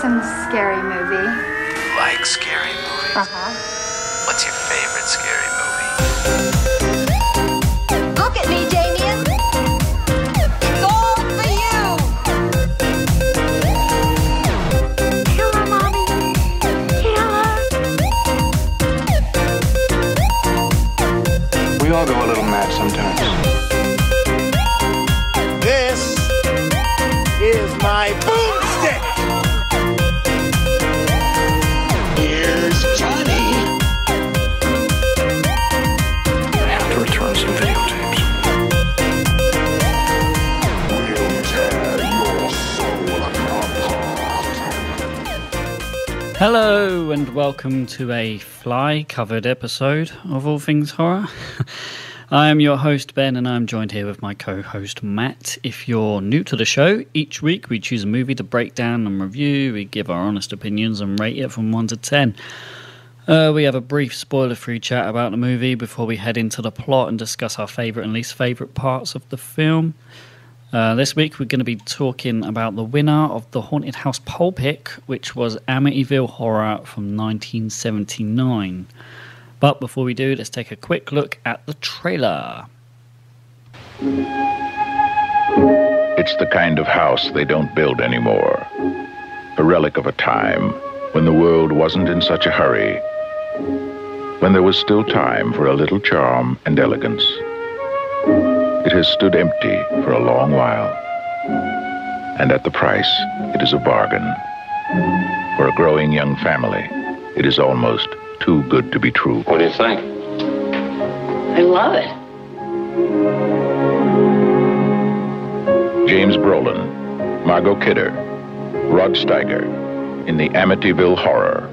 some scary movie. You like scary movies? Uh-huh. What's your favorite scary movie? Look at me, Damien. It's all for you. Kill her, Mommy. Kill her. We all go a little mad sometimes. This is my boomstick. Here's Johnny. I have to return some videotapes. We'll tear your soul apart. Hello and welcome to a fly-covered episode of All Things Horror. I am your host Ben and I'm joined here with my co-host Matt. If you're new to the show, each week we choose a movie to break down and review. We give our honest opinions and rate it from 1 to 10. We have a brief spoiler-free chat about the movie before we head into the plot and discuss our favourite and least favourite parts of the film. This week we're going to be talking about the winner of the Haunted House poll pick, which was Amityville Horror from 1979. But before we do, let's take a quick look at the trailer. It's the kind of house they don't build anymore. A relic of a time when the world wasn't in such a hurry, when there was still time for a little charm and elegance. It has stood empty for a long while, and at the price, it is a bargain. For a growing young family, it is almost too good to be true. What do you think? I love it. James Brolin, Margot Kidder, Rod Steiger in the Amityville Horror.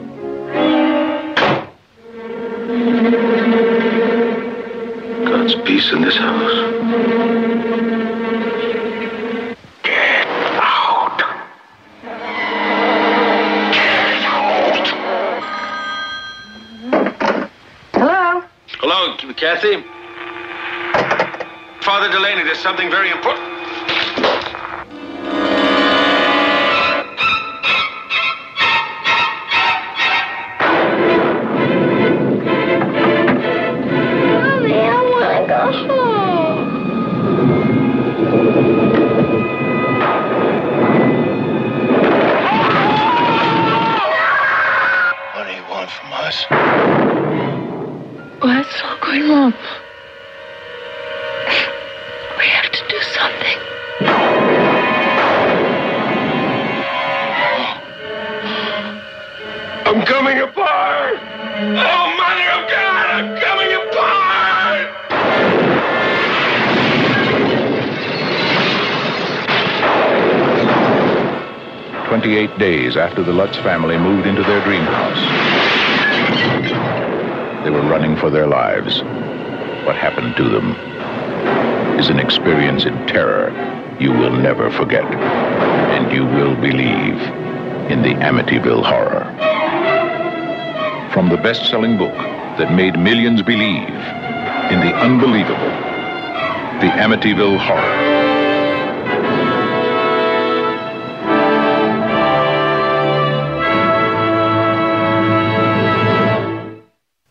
God's peace in this house. Get out! Get out! Hello? Hello, Kathy. Father Delaney, there's something very important. Mommy, I want to go home. What do you want from us? What's all going on? We have to do something. I'm coming apart! Oh, Mother of God, I'm coming apart! 28 days after the Lutz family moved into their dream house, they were running for their lives. What happened to them is an experience in terror you will never forget, and you will believe in the Amityville Horror. From the best-selling book that made millions believe in the unbelievable, the Amityville Horror.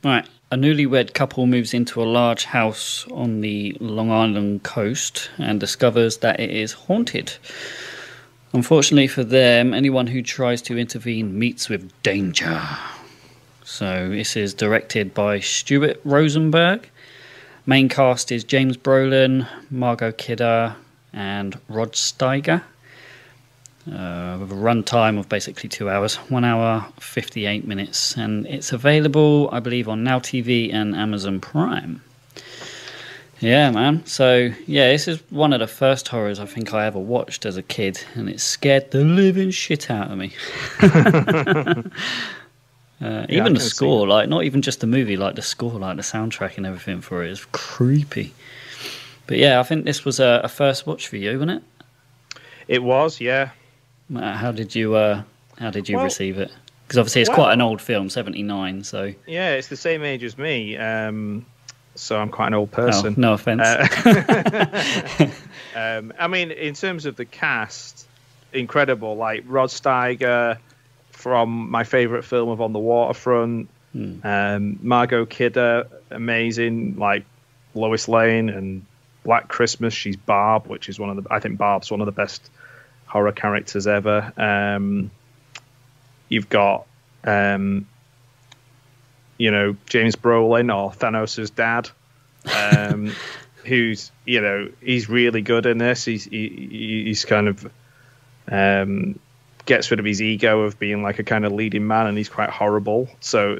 Right, a newlywed couple moves into a large house on the Long Island coast and discovers that it is haunted. Unfortunately for them, anyone who tries to intervene meets with danger. So this is directed by Stuart Rosenberg. Main cast is James Brolin, Margot Kidder and Rod Steiger. With a runtime of basically 2 hours, 1 hour, 58 minutes. And it's available, I believe, on Now TV and Amazon Prime. Yeah, man. So, yeah, this is one of the first horrors I think I ever watched as a kid. And it scared the living shit out of me. Even the score, like, not even just the movie, like the score, like the soundtrack and everything for it is creepy. But yeah, I think this was a first watch for you, wasn't it? It was, yeah. How did you receive it? Because obviously it's quite an old film, 79. So yeah, it's the same age as me. So I'm quite an old person. Oh, no offense. I mean, in terms of the cast, incredible. Like Rod Steiger, from my favourite film of On the Waterfront. Margot Kidder, amazing, like Lois Lane, and Black Christmas, she's Barb, which is I think Barb's one of the best horror characters ever. You've got, James Brolin, or Thanos' dad, who's, he's really good in this. He's kind of gets rid of his ego of being like a kind of leading man, and he's quite horrible. So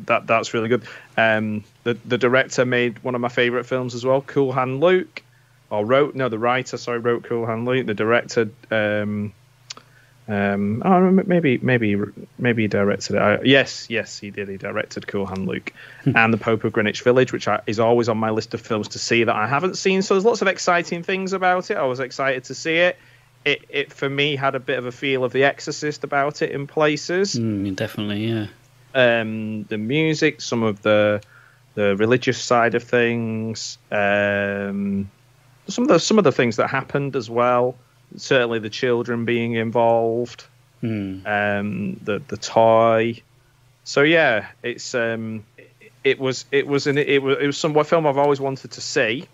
that's really good. The director made one of my favorite films as well, Cool Hand Luke, the writer wrote Cool Hand Luke. The director, maybe he directed it. Yes, he did. He directed Cool Hand Luke and The Pope of Greenwich Village, which is always on my list of films to see that I haven't seen. So there's lots of exciting things about it. I was excited to see it. It for me had a bit of a feel of The Exorcist about it in places. Definitely, yeah. The music, some of the religious side of things, some of the things that happened as well. Certainly the children being involved, the toy. So yeah, it was some film I've always wanted to see.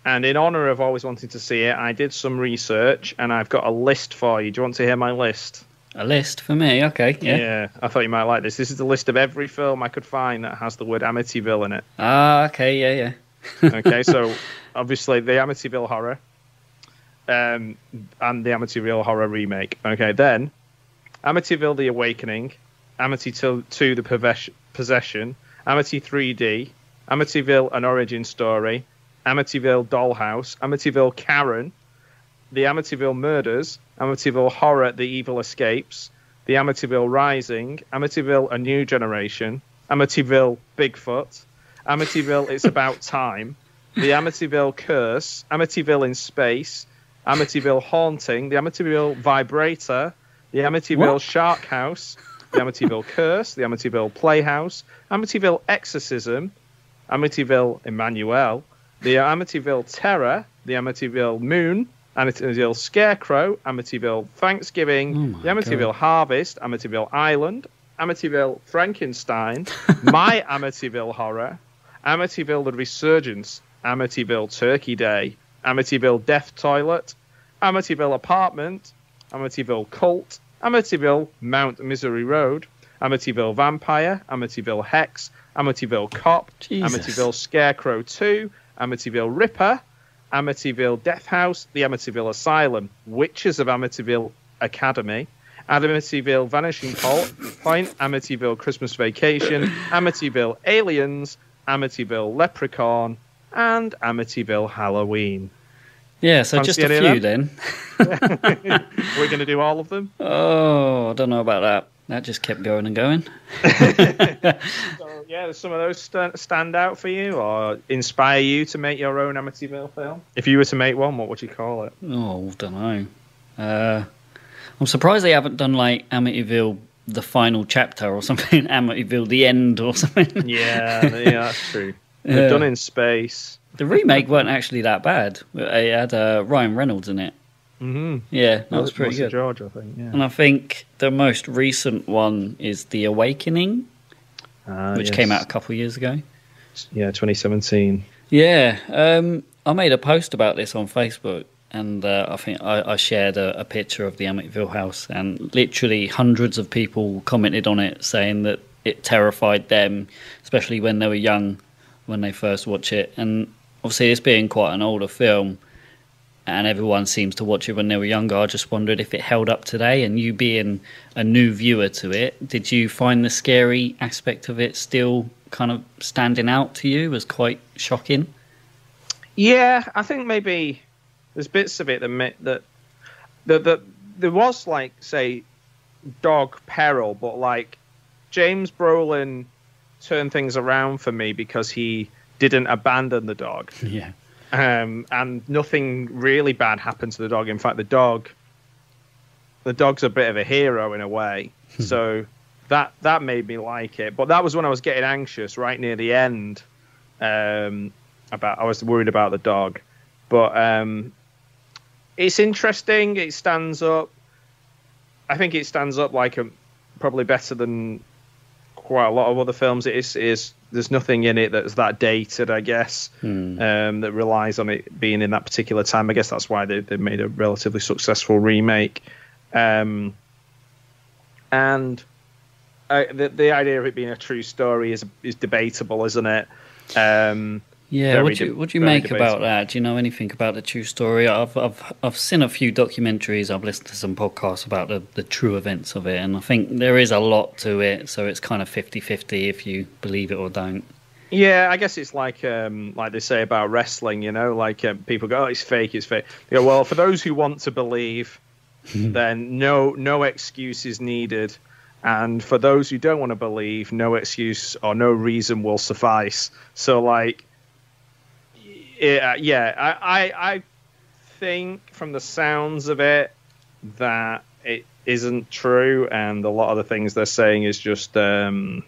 And in honor of always wanting to see it, I did some research, and I've got a list for you. Do you want to hear my list? A list for me? Okay, yeah. Yeah, I thought you might like this. This is the list of every film I could find that has the word Amityville in it. Ah, okay, yeah. Okay, so obviously the Amityville Horror, and the Amityville Horror remake. Okay, then Amityville: The Awakening, Amityville 2: The Possession, Amity 3D, Amityville: An Origin Story, Amityville Dollhouse, Amityville Karen, The Amityville Murders, Amityville Horror: The Evil Escapes, The Amityville Rising, Amityville: A New Generation, Amityville Bigfoot, Amityville It's About Time, The Amityville Curse, Amityville in Space, Amityville Haunting, The Amityville Vibrator, The Amityville Shark House, The Amityville Curse, The Amityville Playhouse, Amityville Exorcism, Amityville Emmanuel, The Amityville Terror, The Amityville Moon, Amityville Scarecrow, Amityville Thanksgiving, The Amityville Harvest, Amityville Island, Amityville Frankenstein, My Amityville Horror, Amityville The Resurgence, Amityville Turkey Day, Amityville Death Toilet, Amityville Apartment, Amityville Cult, Amityville Mount Misery Road, Amityville Vampire, Amityville Hex, Amityville Cop, Amityville Scarecrow 2, Amityville Ripper, Amityville Death House, The Amityville Asylum, Witches of Amityville Academy, Amityville Vanishing Point, Amityville Christmas Vacation, Amityville Aliens, Amityville Leprechaun, and Amityville Halloween. Yeah, so just a few then. We're going to do all of them? Oh, I don't know about that. That just kept going and going. So, yeah, some of those stand out for you or inspire you to make your own Amityville film? If you were to make one, what would you call it? Oh, I don't know. I'm surprised they haven't done like Amityville the final chapter or something, Amityville the end or something. Yeah, that's true. They've done In Space. The remake weren't actually that bad. It had Ryan Reynolds in it. Mm-hmm. Yeah, that was pretty good. George, I think. Yeah. And I think the most recent one is The Awakening, which came out a couple of years ago. Yeah, 2017. Yeah, I made a post about this on Facebook, and I think I shared a picture of the Amityville house, and literally hundreds of people commented on it, saying that it terrified them, especially when they were young, when they first watched it. And obviously, this being quite an older film, and everyone seems to watch it when they were younger, I just wondered if it held up today. And you being a new viewer to it, did you find the scary aspect of it still kind of standing out to you as quite shocking? Yeah, I think maybe there's bits of it that there was, like, say, dog peril, but like James Brolin turned things around for me because he didn't abandon the dog. Yeah. And nothing really bad happened to the dog. In fact, the dog's a bit of a hero in a way. So that made me like it. But that was when I was getting anxious right near the end. I was worried about the dog. But it's interesting. It stands up. I think it stands up like probably better than quite a lot of other films. There's nothing in it that's that dated, I guess, that relies on it being in that particular time. I guess that's why they made a relatively successful remake. And the idea of it being a true story is debatable, isn't it? Yeah, what do you make about that? Do you know anything about the true story? I've seen a few documentaries. I've listened to some podcasts about the true events of it, and I think there is a lot to it. So it's kind of 50-50 if you believe it or don't. Yeah, I guess it's like they say about wrestling. You know, like people go, "Oh, it's fake, it's fake." They go, "Well, for those who want to believe, then no excuse is needed." And for those who don't want to believe, no excuse or no reason will suffice. So, like, I think from the sounds of it that it isn't true, and a lot of the things they're saying is just, just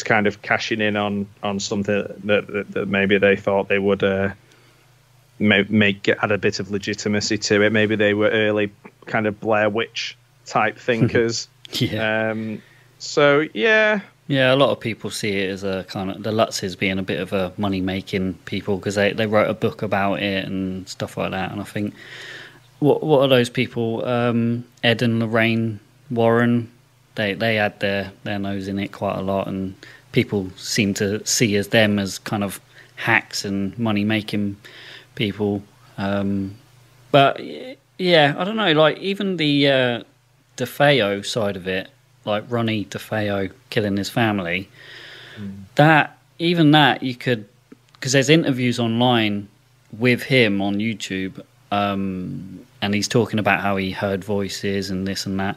kind of cashing in on something that maybe they thought they would add a bit of legitimacy to it. Maybe they were early kind of Blair Witch type thinkers. So yeah, a lot of people see it as a kind of the Lutzes being a bit of a money making people because they wrote a book about it and stuff like that. And I think what are those people? Ed and Lorraine Warren. They had their nose in it quite a lot, and people seem to see them as kind of hacks and money making people. But yeah, I don't know, like even the DeFeo side of it, like Ronnie DeFeo killing his family, that you could, because there's interviews online with him on YouTube, and he's talking about how he heard voices and this and that,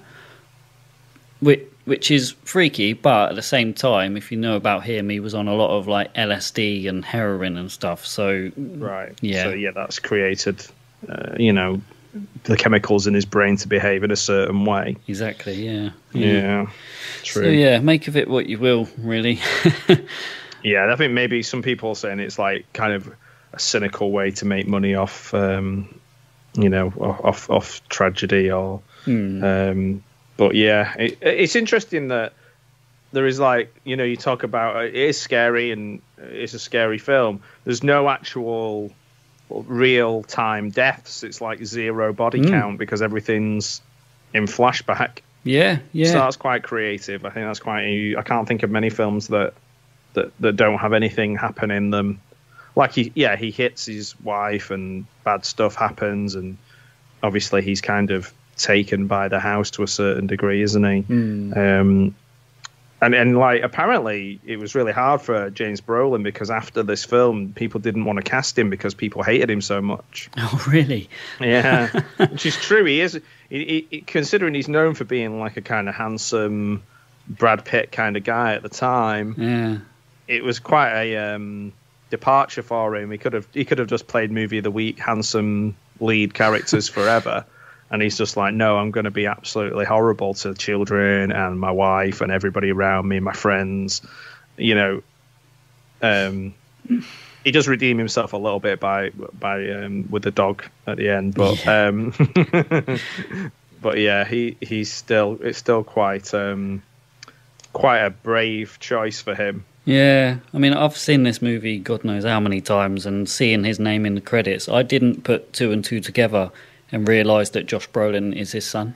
which is freaky, but at the same time, if you know about him, he was on a lot of like LSD and heroin and stuff. So that's created, the chemicals in his brain to behave in a certain way. Exactly. Yeah. True. So yeah, make of it what you will, really. Yeah, I think maybe some people are saying it's like kind of a cynical way to make money off, off tragedy or. But yeah, it's interesting that there is like, you talk about it is scary and it's a scary film. There's no actual real time deaths. It's like zero body count because everything's in flashback. Yeah. So that's quite creative. I think that's I can't think of many films that don't have anything happen in them. Like he hits his wife and bad stuff happens, and obviously he's kind of taken by the house to a certain degree, isn't he? And like apparently it was really hard for James Brolin because after this film people didn't want to cast him because people hated him so much. Oh really? Yeah. Which is true. He is considering he's known for being like a kind of handsome Brad Pitt kind of guy at the time. Yeah. It was quite a departure for him. He could have just played movie of the week handsome lead characters forever. And he's just like, no, I'm going to be absolutely horrible to children and my wife and everybody around me and my friends. He does redeem himself a little bit by with the dog at the end, but but yeah, it's still quite a brave choice for him. Yeah, I mean, I've seen this movie God knows how many times, and seeing his name in the credits, I didn't put two and two together and realised that Josh Brolin is his son.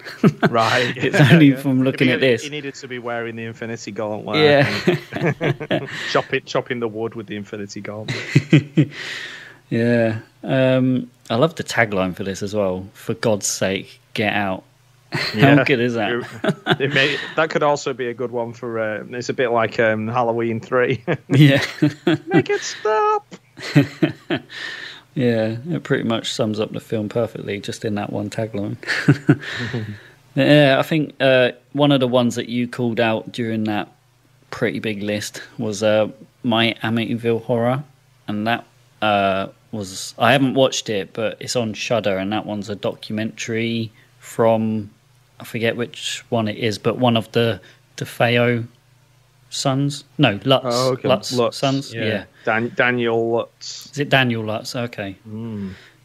Right. It's only from looking at this. He needed to be wearing the Infinity Gauntlet. Yeah. chopping the wood with the Infinity Gauntlet. Yeah. I love the tagline for this as well. For God's sake, get out. Yeah. How good is that? That could also be a good one for... it's a bit like Halloween 3. Yeah. Make it stop! Yeah, it pretty much sums up the film perfectly just in that one tagline. Yeah, I think one of the ones that you called out during that pretty big list was My Amityville Horror, and that was... I haven't watched it, but it's on Shudder, and that one's a documentary from... I forget which one it is, but one of the DeFeo sons? No, Lutz. Okay. Lutz sons? Yeah. Daniel Lutz. Is it Daniel Lutz? Okay.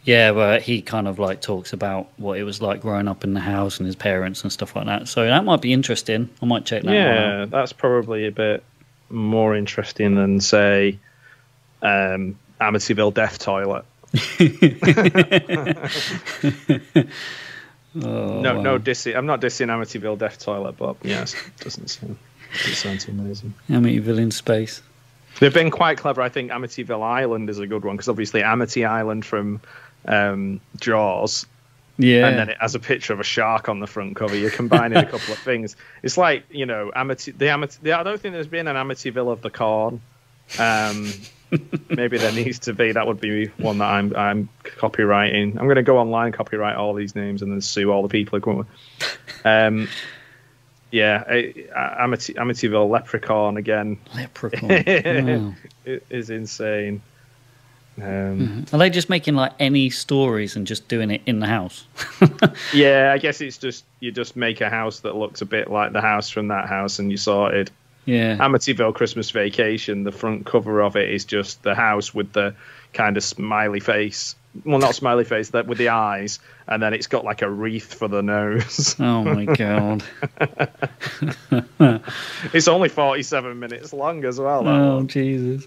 Yeah, where he kind of like talks about what it was like growing up in the house and his parents and stuff like that. So that might be interesting. I might check that one out. Yeah, that's probably a bit more interesting than, say, Amityville Death Toilet. No dissing. I'm not dissing Amityville Death Toilet, but yes, it doesn't sound too amazing. Amityville in space. They've been quite clever. I think Amityville Island is a good one because obviously Amity Island from Jaws. Yeah. And then it has a picture of a shark on the front cover. You're combining a couple of things. It's like, you know, I don't think there's been an Amityville of the Corn. Maybe there needs to be. That would be one that I'm copywriting. I'm going to go online and copyright all these names and then sue all the people who come up with. Yeah, Amityville Leprechaun again. Leprechaun. It is insane. Are they just making like any stories and just doing it in the house? Yeah, I guess it's just you just make a house that looks a bit like the house from that house and you sorted. Yeah. Amityville Christmas Vacation, the front cover of it is just the house with the kind of smiley face. Well, not smiley face, that with the eyes, and then it's got like a wreath for the nose. Oh my god. It's only 47 minutes long as well. Oh, Jesus.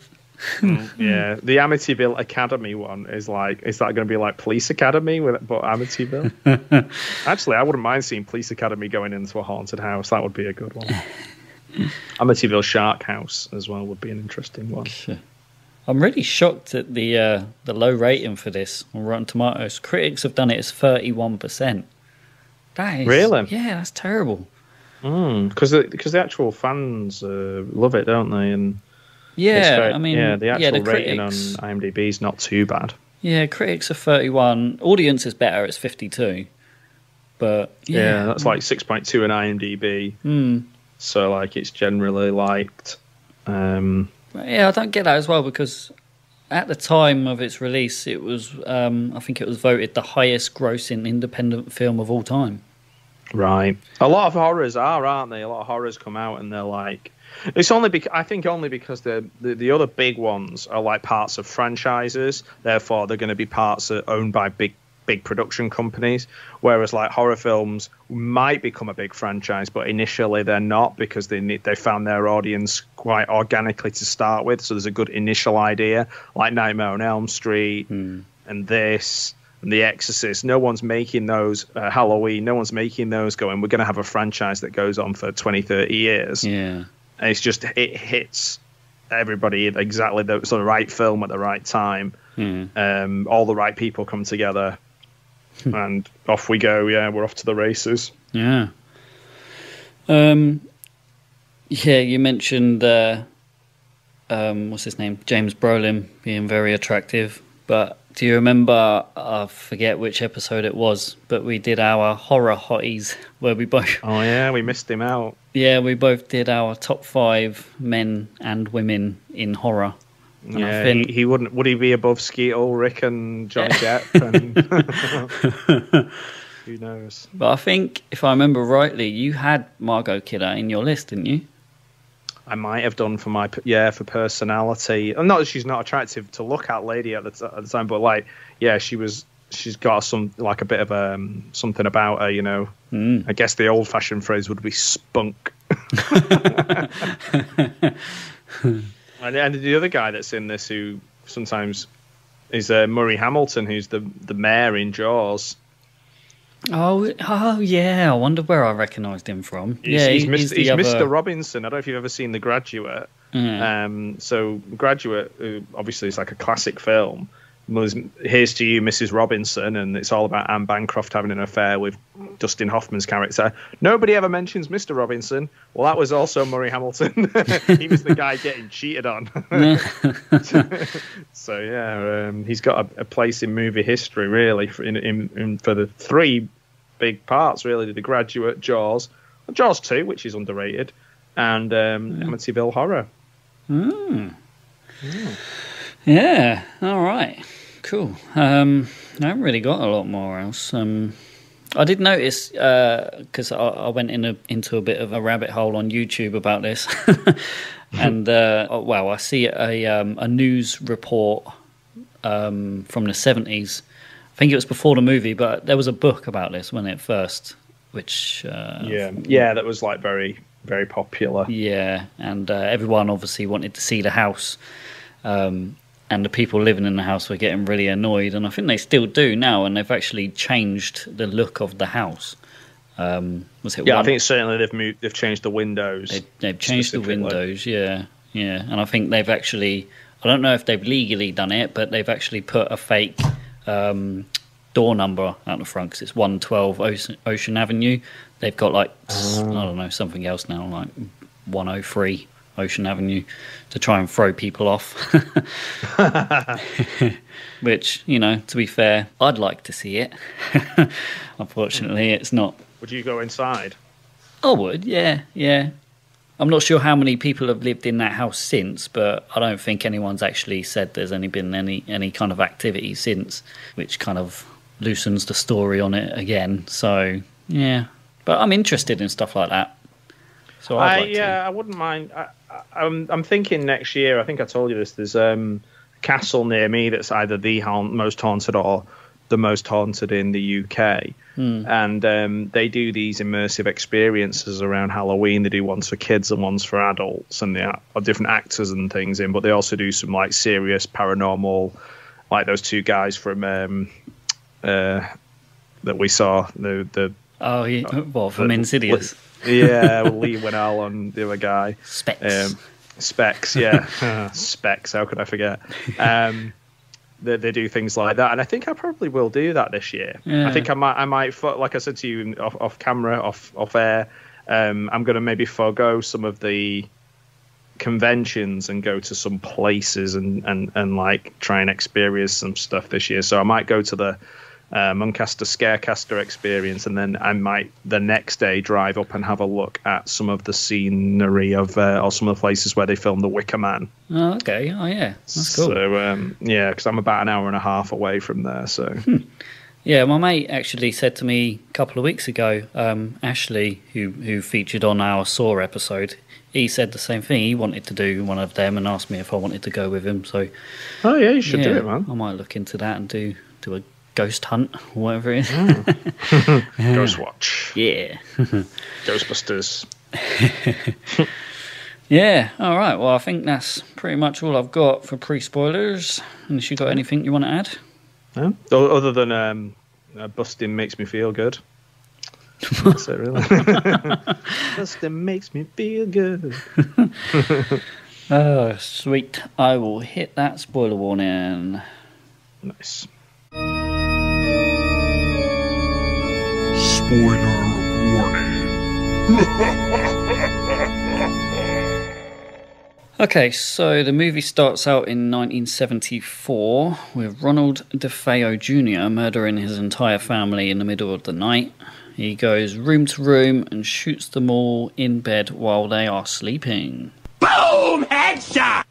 Yeah, the Amityville Academy one is like, is that going to be like Police Academy but Amityville? Actually, I wouldn't mind seeing Police Academy going into a haunted house. That would be a good one. Amityville Shark House as well would be an interesting one. I'm really shocked at the low rating for this on Rotten Tomatoes. Critics have done it as 31%. That is, really? Yeah, that's terrible. Because the actual fans love it, don't they? And yeah, I mean, the actual the rating on critics, IMDb is not too bad. Yeah, critics are 31. Audience is better. It's 52. But yeah, that's like 6.2 in IMDb. So like it's generally liked. Yeah, I don't get that as well because at the time of its release, it was I think it was voted the highest grossing independent film of all time. Right. A lot of horrors are, aren't they? A lot of horrors come out and they're like, it's only I think only because the other big ones are like parts of franchises. Therefore, they're going to be parts owned by big production companies. Whereas like horror films might become a big franchise, but initially they're not because they found their audience quite organically to start with. So there's a good initial idea, like Nightmare on Elm Street and this. And The Exorcist, no one's making those. Halloween, no one's making those going, we're going to have a franchise that goes on for 20, 30 years. Yeah. And it's just, it hits everybody exactly the sort of right film at the right time. All the right people come together. And off we go. Yeah, we're off to the races. Yeah. Yeah, you mentioned, what's his name? James Brolin being very attractive. But do you remember, I forget which episode it was, but we did our horror hotties where we both... Oh, yeah, we missed him out. Yeah, we both did our top 5 men and women in horror. And yeah, I think... he wouldn't... Would he be above Skeet Ulrich and Johnny Depp? And... Who knows? But I think, if I remember rightly, you had Margot Kidder in your list, didn't you? I might have done for for personality. Not that she's not attractive to look at, lady at the time, but like, yeah, she's got some like a bit of something about her, you know. I guess the old-fashioned phrase would be spunk. And the other guy that's in this who sometimes is Murray Hamilton, who's the mayor in Jaws. Oh yeah, I wonder where I recognised him from. He's Mr. Robinson. I don't know if you've ever seen The Graduate. So Graduate, obviously, is like a classic film. Here's to you, Mrs. Robinson, and it's all about Anne Bancroft having an affair with Dustin Hoffman's character. Nobody ever mentions Mr. Robinson. Well, that was also Murray Hamilton. He was the guy getting cheated on. So yeah, he's got a place in movie history, really, for the 3 big parts, really: The Graduate, Jaws 2, which is underrated, and Amityville Horror. Yeah, all right. Cool. I haven't really got a lot more else. I did notice, because I went into a bit of a rabbit hole on YouTube about this, and I see a news report from the 70s think it was before the movie, but there was a book about this when it first, which that was like very, very popular. Yeah, and everyone obviously wanted to see the house, and the people living in the house were getting really annoyed, and I think they still do now, and they've actually changed the look of the house. Was it? Yeah, I think certainly they've changed the windows. They've changed the windows. Yeah, and I think they've actually. I don't know if they've legally done it, but they've actually put a fake door number out the front because it's 112 Ocean Avenue. They've got like I don't know, something else now, like 103 Ocean Avenue, to try and throw people off. Which, to be fair, I'd like to see it. Unfortunately, it's not. Would you go inside? I would, yeah. I'm not sure how many people have lived in that house since, but I don't think anyone's actually said there's been any kind of activity since, which kind of loosens the story on it again. So, yeah. But I'm interested in stuff like that. So I wouldn't mind. I'm thinking next year, I think I told you this, there's a castle near me that's either the most haunted or the most haunted in the UK. And they do these immersive experiences around Halloween. They do ones for kids and ones for adults, and they are different actors and things in, but they also do some like serious paranormal, like those two guys from that we saw, from Insidious. Yeah, Lee Winnell and the other guy. Specs, yeah. Specs, how could I forget? They do things like that, and I think I probably will do that this year. Yeah. I think I might, like I said to you off camera, off air, I'm going to maybe forego some of the conventions and go to some places and like try and experience some stuff this year. So I might go to the Muncaster Scarecaster experience, and then I might the next day drive up and have a look at some of the scenery of or some of the places where they filmed The Wicker Man. Oh, okay. Oh, yeah. That's cool. So, because I'm about an hour and a half away from there. So, yeah, my mate actually said to me a couple of weeks ago, Ashley, who featured on our Saw episode, he said the same thing. He wanted to do one of them and asked me if I wanted to go with him. So, oh yeah, you should do it, man. I might look into that and do a ghost hunt or whatever it is. Ghost watch. Yeah. Ghostbusters. Yeah, all right. Well, I think that's pretty much all I've got for pre-spoilers. Unless you got anything you want to add? No? Other than busting makes me feel good. That's it, really. Busting makes me feel good. Oh, sweet. I will hit that spoiler warning. Nice. Spoiler warning. Okay, so the movie starts out in 1974 with Ronald DeFeo Jr. murdering his entire family in the middle of the night. He goes room to room and shoots them all in bed while they are sleeping. Boom! Headshot!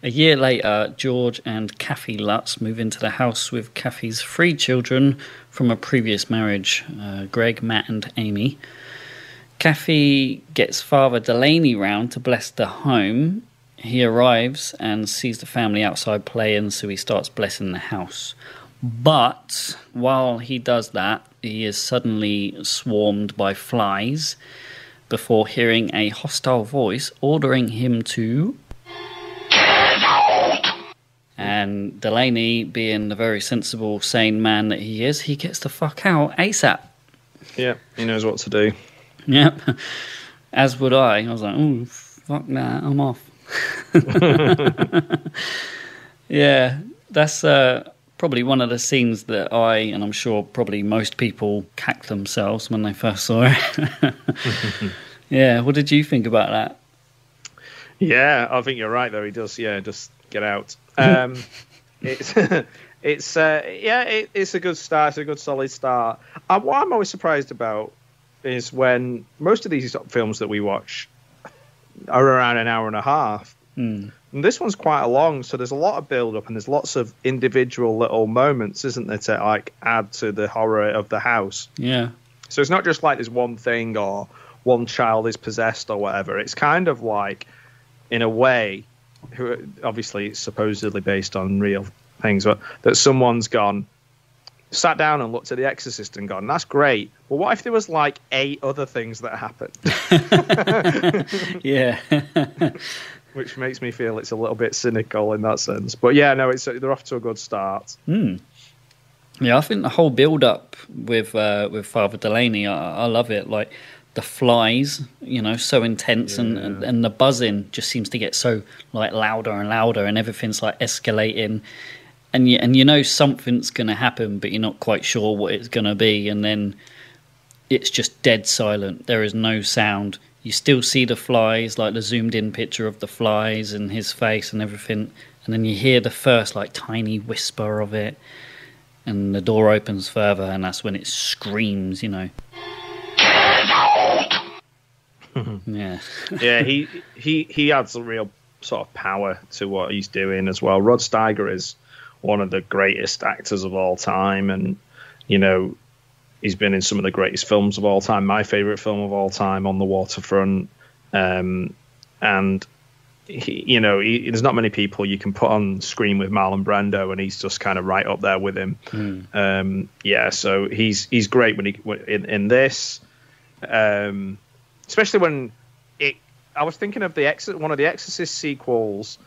A year later, George and Kathy Lutz move into the house with Kathy's 3 children from a previous marriage, Greg, Matt and Amy. Kathy gets Father Delaney round to bless the home. He arrives and sees the family outside playing, so he starts blessing the house. But while he does that, he is suddenly swarmed by flies before hearing a hostile voice ordering him to... And Delaney, being the very sensible, sane man that he is, he gets the fuck out ASAP. Yeah, he knows what to do. Yep. As would I. I was like, oh, fuck that, I'm off. Yeah, that's probably one of the scenes that and I'm sure probably most people cacked themselves when they first saw it. Yeah, what did you think about that? Yeah, I think you're right, though. He does, just get out. It's a good start. It's a good solid start. What I'm always surprised about is when most of these films that we watch are around an hour and a half. And this one's quite long, so there's a lot of build-up and there's lots of individual little moments, isn't there, to like add to the horror of the house. Yeah. So it's not just like there's one thing or one child is possessed or whatever. It's kind of like, in a way, obviously it's supposedly based on real things, but that someone's gone, sat down and looked at The Exorcist and gone, that's great. Well, what if there was like 8 other things that happened? Yeah. Which makes me feel it's a little bit cynical in that sense. But yeah, no, they're off to a good start. Yeah, I think the whole build-up with Father Delaney, I love it. Like the flies, so intense, and the buzzing just seems to get so like louder and louder, and everything's like escalating, and you know something's going to happen, but you're not quite sure what it's going to be, and then it's just dead silent. There is no sound. You still see the flies, like the zoomed-in picture of the flies and his face and everything, and then you hear the first like tiny whisper of it. And the door opens further, and that's when it screams, Get out! Yeah. Yeah, he adds a real sort of power to what he's doing as well. Rod Steiger is one of the greatest actors of all time, and, he's been in some of the greatest films of all time. My favourite film of all time, On the Waterfront. And there's not many people you can put on screen with Marlon Brando, and he's just kind of right up there with him. So he's great in this, especially when I was thinking of one of the Exorcist sequels,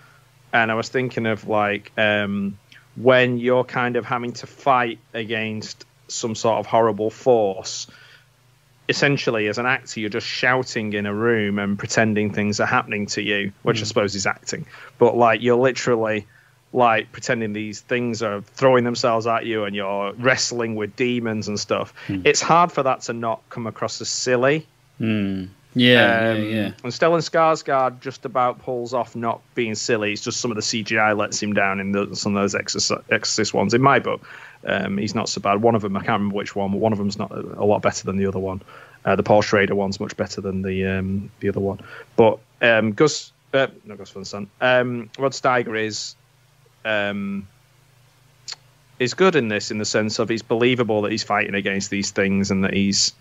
and I was thinking of like when you're kind of having to fight against some sort of horrible force. Essentially, as an actor, you're just shouting in a room and pretending things are happening to you, which I suppose is acting. But like you're literally like pretending these things are throwing themselves at you, and you're wrestling with demons and stuff. It's hard for that to not come across as silly. Yeah. And Stellan Skarsgård just about pulls off not being silly. It's just some of the CGI lets him down in some of those Exorcist ones. In my book, he's not so bad. One of them, I can't remember which one, but one of them's not a lot better than the other one. The Paul Schrader one's much better than the other one. But Rod Steiger is good in this, in the sense of he's believable that he's fighting against these things, and that he's,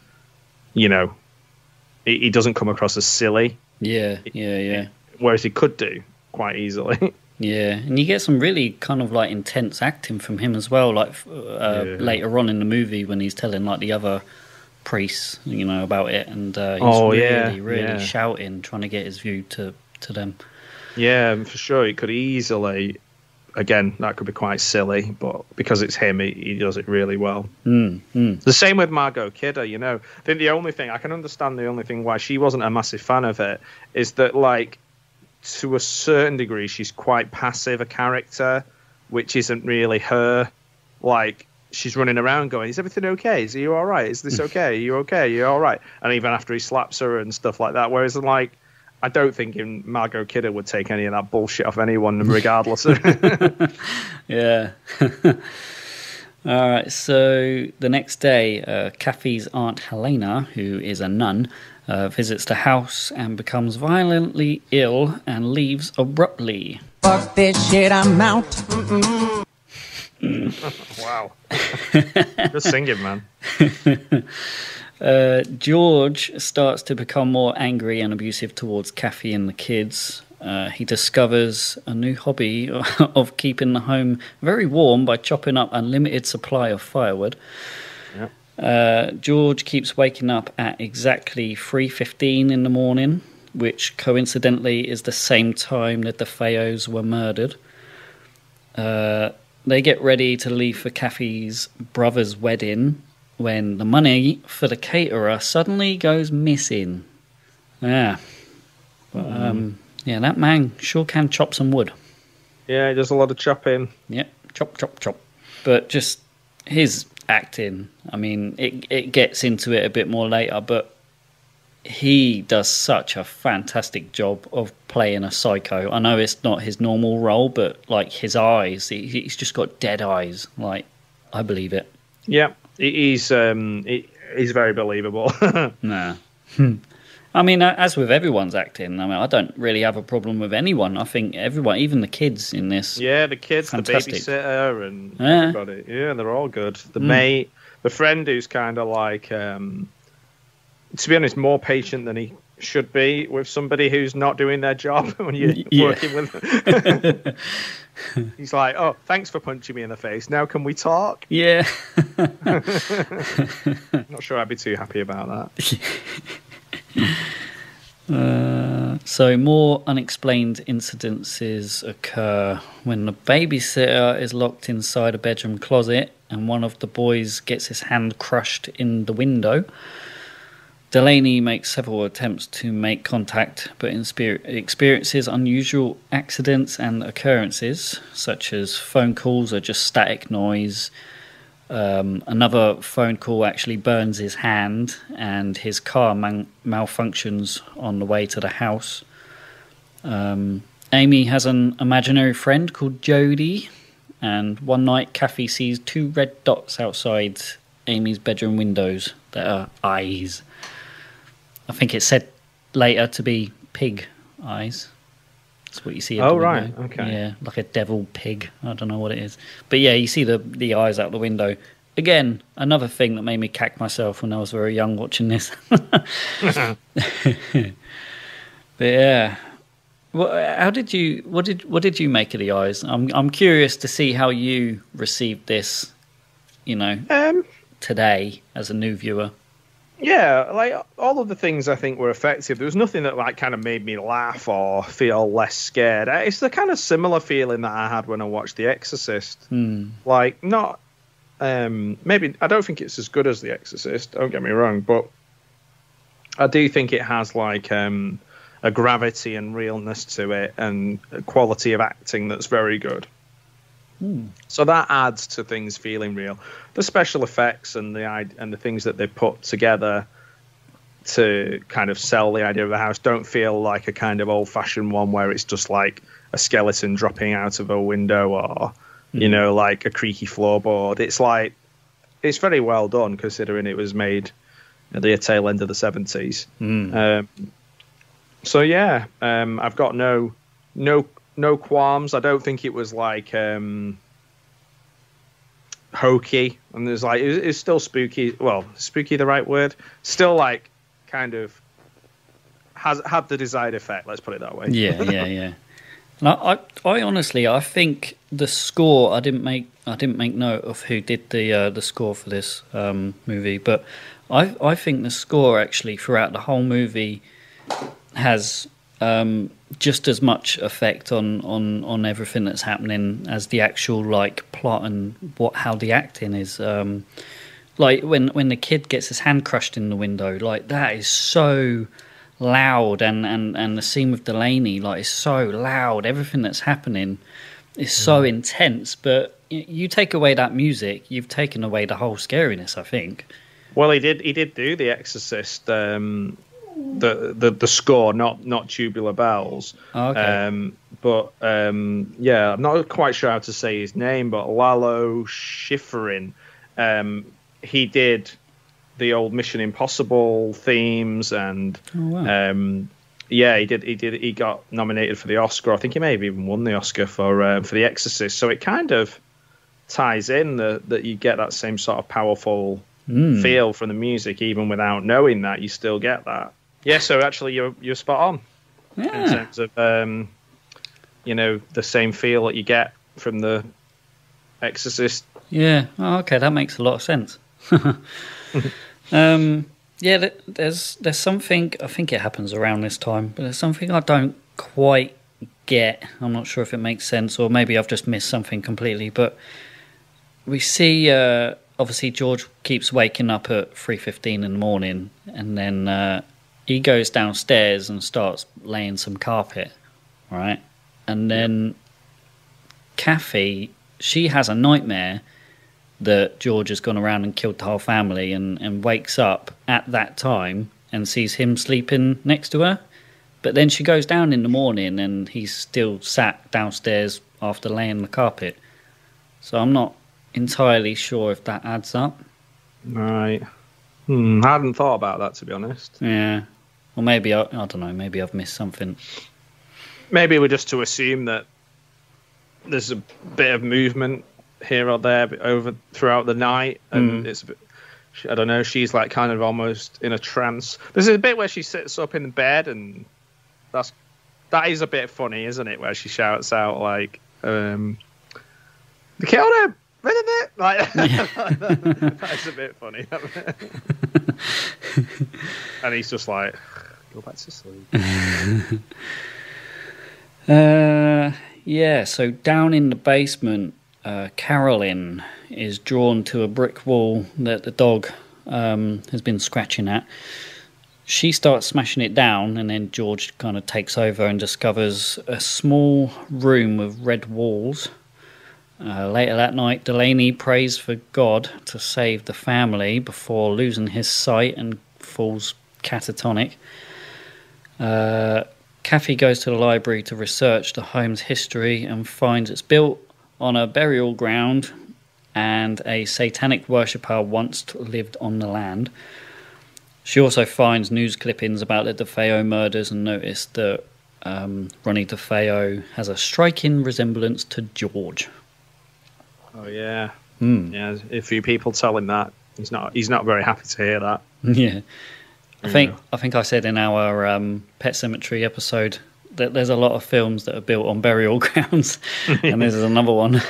he doesn't come across as silly. Yeah. Whereas he could do quite easily. Yeah, and you get some really kind of like intense acting from him as well. Like later on in the movie, when he's telling like the other priests, about it, and he's really shouting, trying to get his view to them. Yeah, for sure. He could easily. Again, that could be quite silly, but because it's him, he does it really well. The same with Margot Kidder, I think the only thing why she wasn't a massive fan of it is that, like, to a certain degree, she's quite passive a character, which isn't really her. Like, she's running around going, is everything okay? Are you all right? Is this okay? Are you okay? Are you all right? And even after he slaps her and stuff like that, whereas, like, I don't think Margot Kidder would take any of that bullshit off anyone, regardless. Yeah. All right, so the next day, Kathy's Aunt Helena, who is a nun, visits the house and becomes violently ill and leaves abruptly. Fuck this shit, I'm out. Wow. Good singing, man. George starts to become more angry and abusive towards Kathy and the kids. He discovers a new hobby of keeping the home very warm by chopping up unlimited supply of firewood. Yep. George keeps waking up at exactly 3:15 in the morning, which coincidentally is the same time that the Fayos were murdered. They get ready to leave for Kathy's brother's wedding, when the money for the caterer suddenly goes missing. Yeah. But, that man sure can chop some wood. Yeah, he does a lot of chopping. Yep, chop, chop, chop. But just his acting, I mean, it gets into it a bit more later, but he does such a fantastic job of playing a psycho. I know it's not his normal role, but, like, his eyes, he's just got dead eyes. Like, I believe it. Yeah. He's very believable. Nah. I mean, as with everyone's acting, I mean, I don't really have a problem with anyone. I think everyone, even the kids in this. Yeah, the kids, fantastic. The babysitter, and everybody. Yeah, they're all good. The mate, the friend who's kind of like, to be honest, more patient than he should be with somebody who's not doing their job when you're working with them. He's like, oh, thanks for punching me in the face. Now can we talk? Yeah. Not sure I'd be too happy about that. So more unexplained incidences occur when the babysitter is locked inside a bedroom closet and one of the boys gets his hand crushed in the window. Delaney makes several attempts to make contact, but experiences unusual accidents and occurrences, such as phone calls or just static noise. Another phone call actually burns his hand, and his car malfunctions on the way to the house. Amy has an imaginary friend called Jody, and one night Kathy sees 2 red dots outside Amy's bedroom windows that are eyes. I think it's said later to be pig eyes. That's what you see. Oh, right. Okay. Yeah, like a devil pig. I don't know what it is. But yeah, you see the eyes out the window. Again, another thing that made me cack myself when I was very young watching this. But yeah. What did you make of the eyes? I'm curious to see how you received this, today as a new viewer. Yeah, like all of the things I think were effective. There was nothing that like kind of made me laugh or feel less scared. It's the kind of similar feeling that I had when I watched The Exorcist. Like not, maybe I don't think it's as good as The Exorcist. Don't get me wrong, but I do think it has like a gravity and realness to it, and a quality of acting that's very good. So that adds to things feeling real. The special effects and the things that they put together to kind of sell the idea of the house don't feel like a kind of old-fashioned one where it's just like a skeleton dropping out of a window or like a creaky floorboard. It's like it's very well done considering it was made at the tail end of the 70s. So yeah, I've got no qualms. I don't think it was like hokey, and there's like it's still spooky. Well, spooky the right word? Still like kind of had the desired effect. Let's put it that way. Yeah. And I honestly, I think the score. I didn't make note of who did the score for this movie, but I think the score actually throughout the whole movie has just as much effect on everything that's happening as the actual like plot and how the acting is. Like when the kid gets his hand crushed in the window, like that is so loud, and the scene with Delaney like is so loud. Everything that's happening is so intense, but you take away that music, you've taken away the whole scariness, I think. Well, he did do The Exorcist. The score, not Tubular Bells. Oh, okay. Yeah, I'm not quite sure how to say his name, but Lalo Schifrin. He did the old Mission Impossible themes, and yeah, he did. He got nominated for the Oscar. I think he may have even won the Oscar for The Exorcist. So it kind of ties in that you get that same sort of powerful feel from the music, even without knowing that. You still get that. Yeah, so actually you're spot on in terms of the same feel that you get from The Exorcist. Yeah, okay, that makes a lot of sense. Yeah, there's something, I think it happens around this time, but there's something I don't quite get. I'm not sure if it makes sense, or maybe I've just missed something completely, but we see obviously George keeps waking up at 3:15 in the morning, and then he goes downstairs and starts laying some carpet, right? And then Kathy, she has a nightmare that George has gone around and killed the whole family, and wakes up at that time and sees him sleeping next to her. But then she goes down in the morning and he's still sat downstairs after laying the carpet. So I'm not entirely sure if that adds up. Right. I hadn't thought about that, to be honest. Yeah. Or maybe, I don't know, maybe I've missed something. Maybe we're just to assume that there's a bit of movement here or there over throughout the night, and it's a bit, I don't know, she's like kind of almost in a trance. There's a bit where she sits up in the bed, and that is a bit funny, isn't it? Where she shouts out like, "They killed him! Rid of it!" Like that's a bit funny. And he's just like, "Go back to sleep." Yeah. So down in the basement, Carolyn is drawn to a brick wall that the dog has been scratching at. She starts smashing it down, and then George kind of takes over and discovers a small room with red walls. Later that night, Delaney prays for God to save the family before losing his sight and falls catatonic. Kathy goes to the library to research the home's history and finds it's built on a burial ground, and a satanic worshipper once lived on the land. She also finds news clippings about the DeFeo murders and noticed that Ronnie DeFeo has a striking resemblance to George. Oh yeah, yeah. A few people tell him that he's not very happy to hear that. Yeah, I think I said in our Pet Sematary episode that there's a lot of films that are built on burial grounds, and this is another one.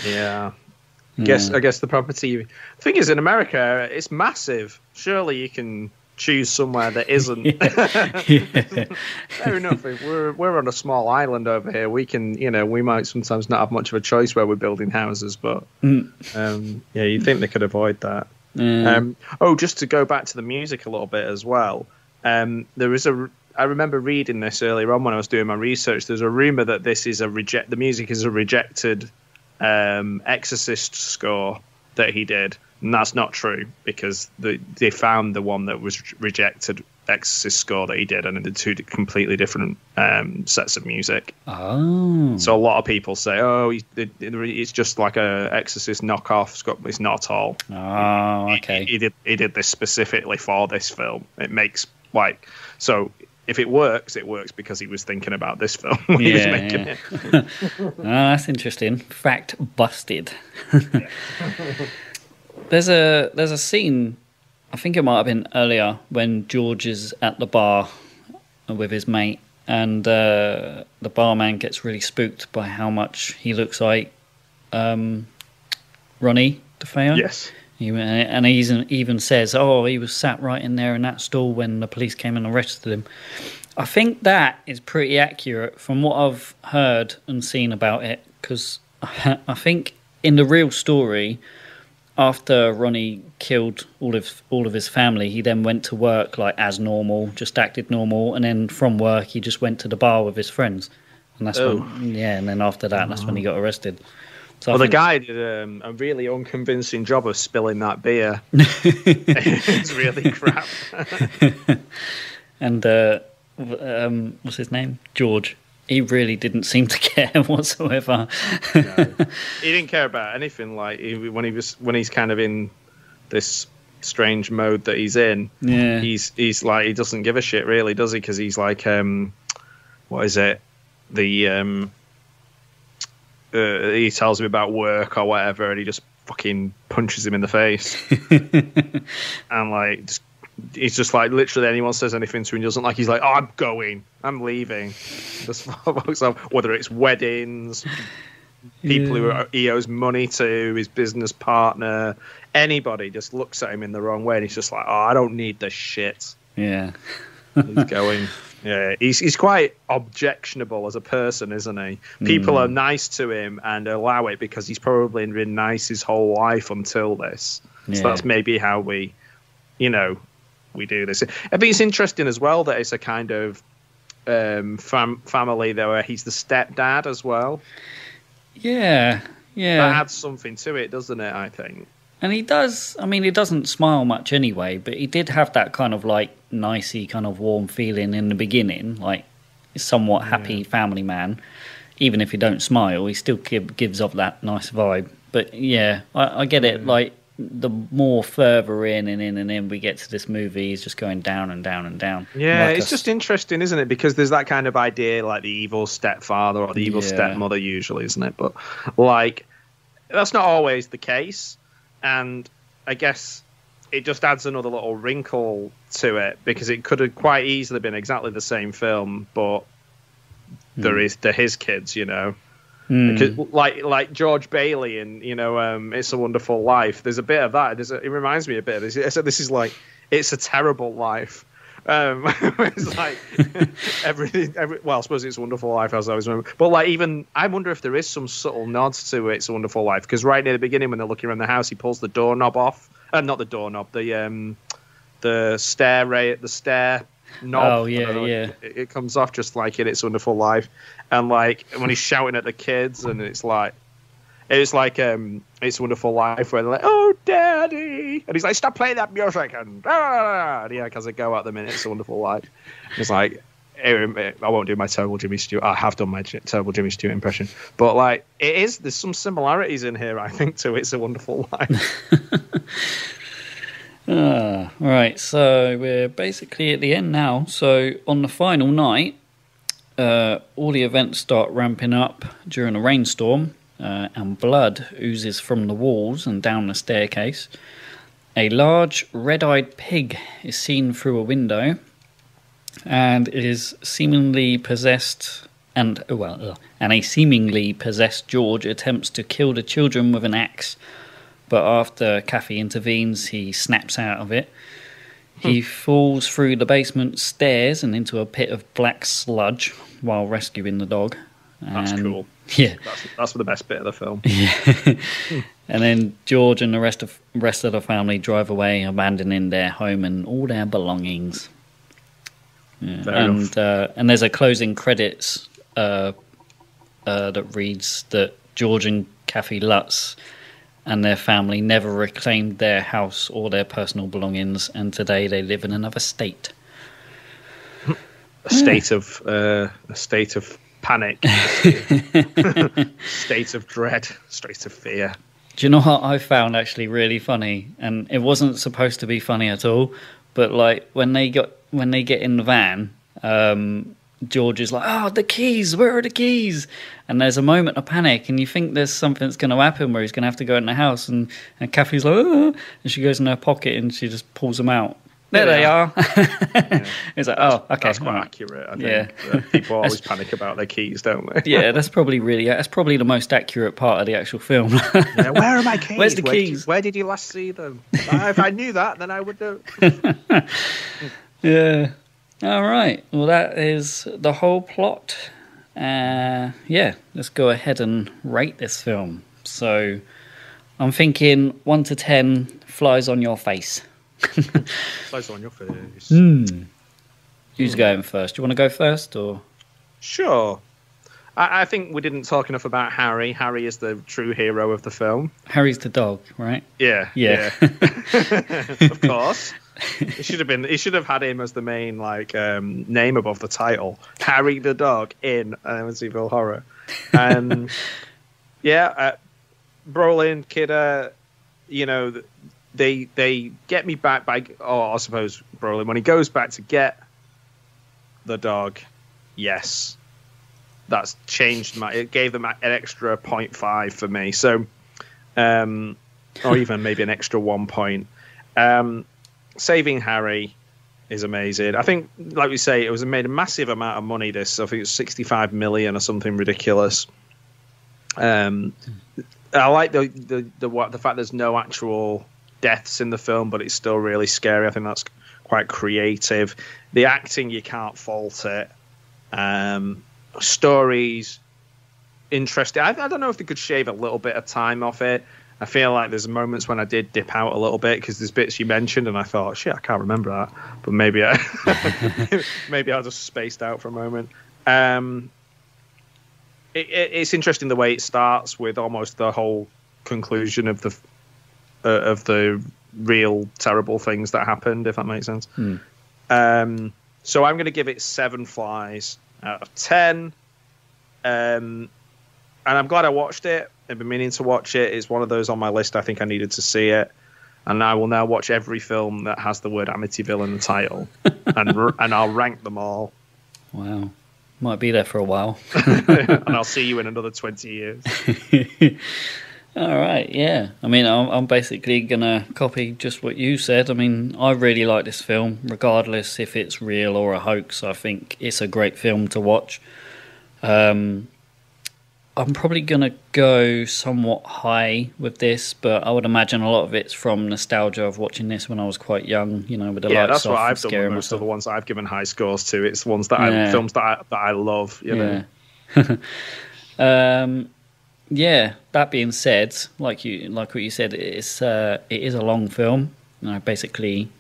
Yeah. I guess the property. The thing is, in America, it's massive. Surely you can choose somewhere that isn't. Fair enough. If we're on a small island over here, we can, we might sometimes not have much of a choice where we're building houses, but yeah, you'd think they could avoid that. Just to go back to the music a little bit as well. There is I remember reading this earlier on when I was doing my research. There's a rumor that this is the music is a rejected Exorcist score that he did, and that's not true, because they found the one that was rejected Exorcist score that he did, and it did two completely different sets of music. Oh, so a lot of people say, it's just like a Exorcist knockoff. It's not at all. Oh, okay. He did this specifically for this film. It makes so. If it works because he was thinking about this film when he was making it. That's interesting. Fact busted. There's a scene, I think it might have been earlier, when George is at the bar with his mate, and the barman gets really spooked by how much he looks like Ronnie DeFeo. Yes. And he even says, he was sat right in there in that stall when the police came and arrested him. I think that is pretty accurate from what I've heard and seen about it, because I think in the real story, after Ronnie killed all of his family, he then went to work as normal, just acted normal, and then from work he just went to the bar with his friends. And that's and then after that, that's when he got arrested. So the guy did a really unconvincing job of spilling that beer. It's really crap. And what's his name? George. He really didn't seem to care whatsoever. No. He didn't care about anything. When he's kind of in this strange mode that he's in. Yeah. He's like, he doesn't give a shit really, does he? Because he's like, what is it? He tells him about work or whatever, and he just fucking punches him in the face. And he's just like, literally anyone says anything to him, he doesn't like. He's like, I'm going, I'm leaving. Just walks off. Whether it's weddings, people who he owes money to, his business partner, anybody just looks at him in the wrong way, and he's just like, I don't need this shit. Yeah. He's going. Yeah, he's quite objectionable as a person, isn't he? People are nice to him and allow it because he's probably been nice his whole life until this. Yeah. So that's maybe how we do this. I think it's interesting as well that it's a kind of family there where he's the stepdad as well. Yeah. That adds something to it, doesn't it, I think? And he does, he doesn't smile much anyway, but he did have that kind of nicey kind of warm feeling in the beginning, somewhat happy family man. Even if he don't smile, he still gives off that nice vibe. But yeah, I get it. The more further in we get to this movie, he's just going down and down and down. Yeah, it's just interesting, isn't it? Because there's that kind of idea, the evil stepfather or the evil stepmother usually, isn't it? But that's not always the case. And I guess it just adds another little wrinkle to it, because it could have quite easily been exactly the same film, but they're his kids, you know. Because, like George Bailey in, you know, It's a Wonderful Life. There's a bit of that. It reminds me a bit of this. This is like It's a Terrible Life. It's like everything. Well, I suppose It's a Wonderful Life, as I always remember. But like, even I wonder if there is some subtle nods to It's a Wonderful Life, because right near the beginning, when they're looking around the house, he pulls the doorknob off. Not the doorknob. The stair knob. Oh yeah. It comes off just like in It's a Wonderful Life, and like when he's shouting at the kids, and it's like It's a Wonderful Life, where they're like, "Oh, Daddy," and he's like, "Stop playing that music," and yeah, because I go out the minute. It's a Wonderful Life. It's like, I won't do my terrible Jimmy Stewart. I have done my terrible Jimmy Stewart impression, but like, there's some similarities in here, I think, to It's a Wonderful Life. Right, so we're basically at the end now. So on the final night, all the events start ramping up during a rainstorm, and blood oozes from the walls and down the staircase. A large red-eyed pig is seen through a window, and is seemingly possessed. And a seemingly possessed George attempts to kill the children with an axe, but after Kathy intervenes, he snaps out of it. He falls through the basement stairs and into a pit of black sludge while rescuing the dog. That's cool. Yeah, that's the best bit of the film. Yeah. And then George and the rest of the family drive away, abandoning their home and all their belongings. Yeah. And there's a closing credits that reads that George and Kathy Lutz and their family never reclaimed their house or their personal belongings, and today they live in another state. A state of panic, state of dread, state of fear. Do you know what I found actually really funny? And it wasn't supposed to be funny at all, but like when they get in the van, George is like, "Oh, the keys! Where are the keys?" And there's a moment of panic, and you think there's something that's going to happen where he's going to have to go in the house, and Kathy's like, "Oh," and she goes in her pocket and she just pulls them out. There they are. Yeah. It's like, oh, okay. That's quite accurate, I think. Yeah. People always panic about their keys, don't they? Yeah, that's probably the most accurate part of the actual film. Yeah, where are my keys? Where's the keys? Where did you last see them? If I knew that, then I would do. Yeah. All right. Well, that is the whole plot. Yeah, let's go ahead and rate this film. So I'm thinking 1 to 10 flies on your face. Flies on your face. Who's going first? Do you want to go first, or? Sure. I think we didn't talk enough about Harry. Harry is the true hero of the film. Harry's the dog, right? Yeah. Of course. He should have had him as the main name above the title. Harry the dog in Amityville Horror. Brolin, Kidder, they get me back by. Oh, I suppose Brolin, when he goes back to get the dog, yes, that's changed it gave them an extra 0.5 for me. So, or even maybe an extra 1 point. Saving Harry is amazing. I think, like we say, it made a massive amount of money. I think it was 65 million or something ridiculous. I like the fact there's no actual deaths in the film, but it's still really scary. I think that's quite creative. The acting, you can't fault it. Stories, interesting. I don't know if they could shave a little bit of time off it. I feel like there's moments when I did dip out a little bit because there's bits you mentioned and I thought, shit, I can't remember that. But maybe I just spaced out for a moment. It's interesting the way it starts with almost the whole conclusion of the real terrible things that happened, if that makes sense. So I'm going to give it 7 flies out of 10. And I'm glad I watched it. I've been meaning to watch it. It's one of those on my list. I think I needed to see it. And I will now watch every film that has the word Amityville in the title. and I'll rank them all. Wow. Might be there for a while. And I'll see you in another 20 years. All right, yeah. I mean, I'm basically going to copy just what you said. I mean, I really like this film, regardless if it's real or a hoax. I think it's a great film to watch. I'm probably going to go somewhat high with this, but I would imagine a lot of it's from nostalgia of watching this when I was quite young, you know, with the lights that's what off I've done with most of the ones that I've given high scores to. It's ones that films that I love, you know. Yeah, that being said, like what you said, it is a long film, you know, basically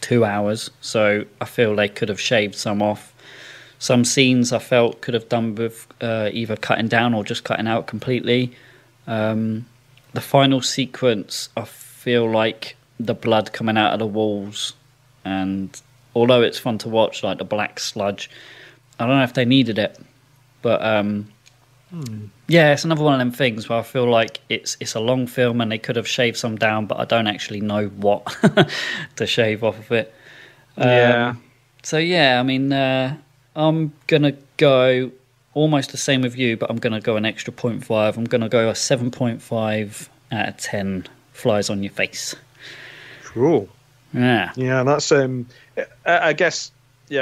2 hours. So I feel they could have shaved some off. Some scenes I felt could have done with either cutting down or just cutting out completely. The final sequence, I feel like the blood coming out of the walls, and although it's fun to watch, like the black sludge, I don't know if they needed it, but. Yeah, it's another one of them things where I feel like it's a long film and they could have shaved some down, but I don't actually know what to shave off of it. So yeah, I mean, I'm gonna go almost the same with you, but I'm gonna go an extra 0.5. I'm gonna go a 7.5 out of 10 flies on your face. Cool. Yeah, that's I guess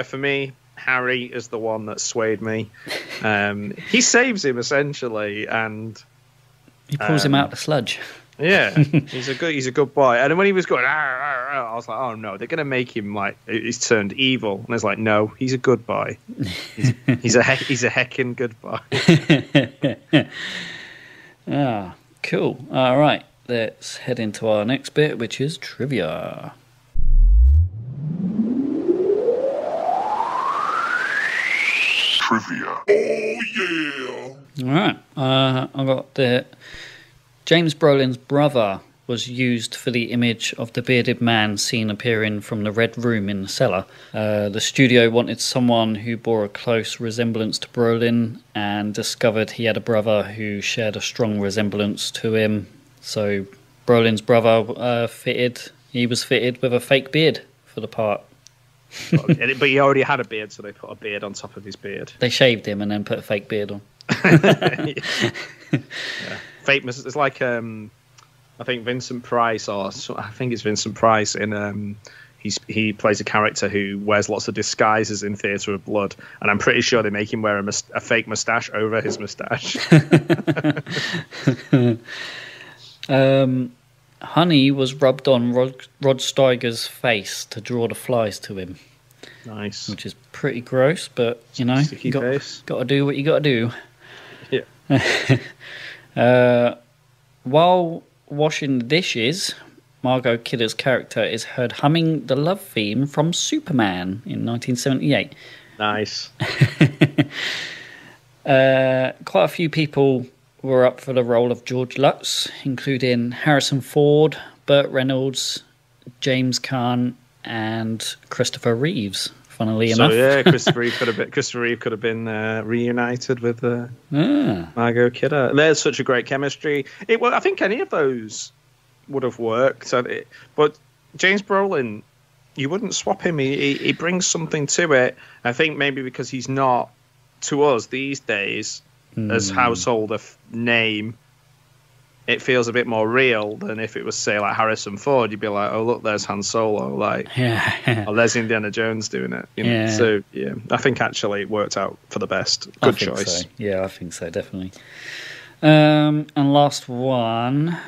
for me, Harry is the one that swayed me. He saves him essentially, and he pulls him out the sludge. Yeah, he's a good boy. And when he was going, I was like, oh no, they're gonna make him like he's turned evil. And it's like, no, he's a good boy. He's a heckin' good boy. Cool. All right, let's head into our next bit, which is trivia. Trivia. Oh, yeah. All right. I got the James Brolin's brother was used for the image of the bearded man seen appearing from the Red Room in the cellar. The studio wanted someone who bore a close resemblance to Brolin and discovered he had a brother who shared a strong resemblance to him. So Brolin's brother was fitted with a fake beard for the part. But he already had a beard, so they put a beard on top of his beard. They shaved him and then put a fake beard on. Yeah. Fake. It's like I think Vincent Price, or I think it's Vincent Price in he plays a character who wears lots of disguises in Theatre of Blood, and I'm pretty sure they make him wear a fake moustache over his moustache. Honey was rubbed on Rod Steiger's face to draw the flies to him. Nice. Which is pretty gross, but, you know, Sticky face. Got to do what you got to do. Yeah. While washing the dishes, Margot Kidder's character is heard humming the love theme from Superman in 1978. Nice. Quite a few people were up for the role of George Lutz, including Harrison Ford, Burt Reynolds, James Caan, and Christopher Reeves. Funnily enough, yeah, Christopher Reeve could have been reunited with Margot Kidder. There's such a great chemistry. I think any of those would have worked. But James Brolin, you wouldn't swap him. He brings something to it. I think maybe because he's not, to us these days, as household name, it feels a bit more real than if it was, say, like Harrison Ford. You'd be like, oh, look, there's Han Solo, or there's Indiana Jones doing it. You know? So, yeah, I think actually it worked out for the best. Good choice. So. Yeah, I think so, definitely. And last one,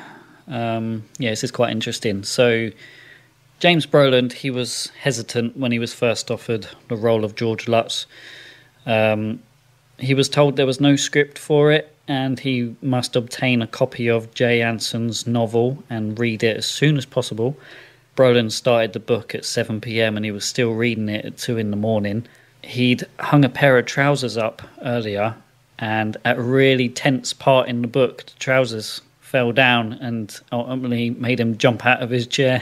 this is quite interesting. So, James Brolin, he was hesitant when he was first offered the role of George Lutz. He was told there was no script for it, and he must obtain a copy of Jay Anson's novel and read it as soon as possible. Brolin started the book at 7 p.m. and he was still reading it at 2 in the morning. He'd hung a pair of trousers up earlier, and at a really tense part in the book, the trousers fell down and ultimately made him jump out of his chair.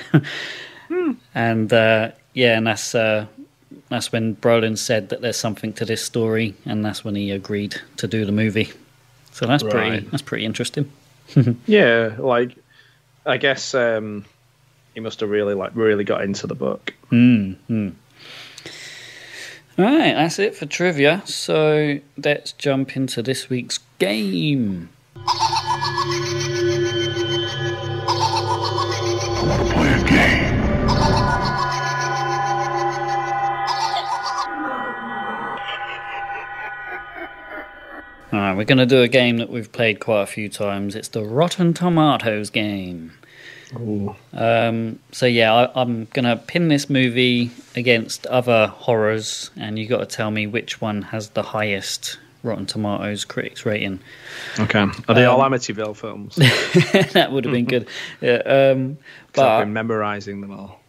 And that's when Brolin said that there's something to this story, and that's when he agreed to do the movie. So that's pretty interesting. Yeah, like I guess he must have really got into the book. All right, that's it for trivia. So let's jump into this week's game. Alright, we're going to do a game that we've played quite a few times. It's the Rotten Tomatoes game. Ooh. So yeah, I'm going to pin this movie against other horrors, and you got to tell me which one has the highest Rotten Tomatoes critics rating. Okay. Are they all Amityville films? That would have been good. Yeah, But I've been memorising them all.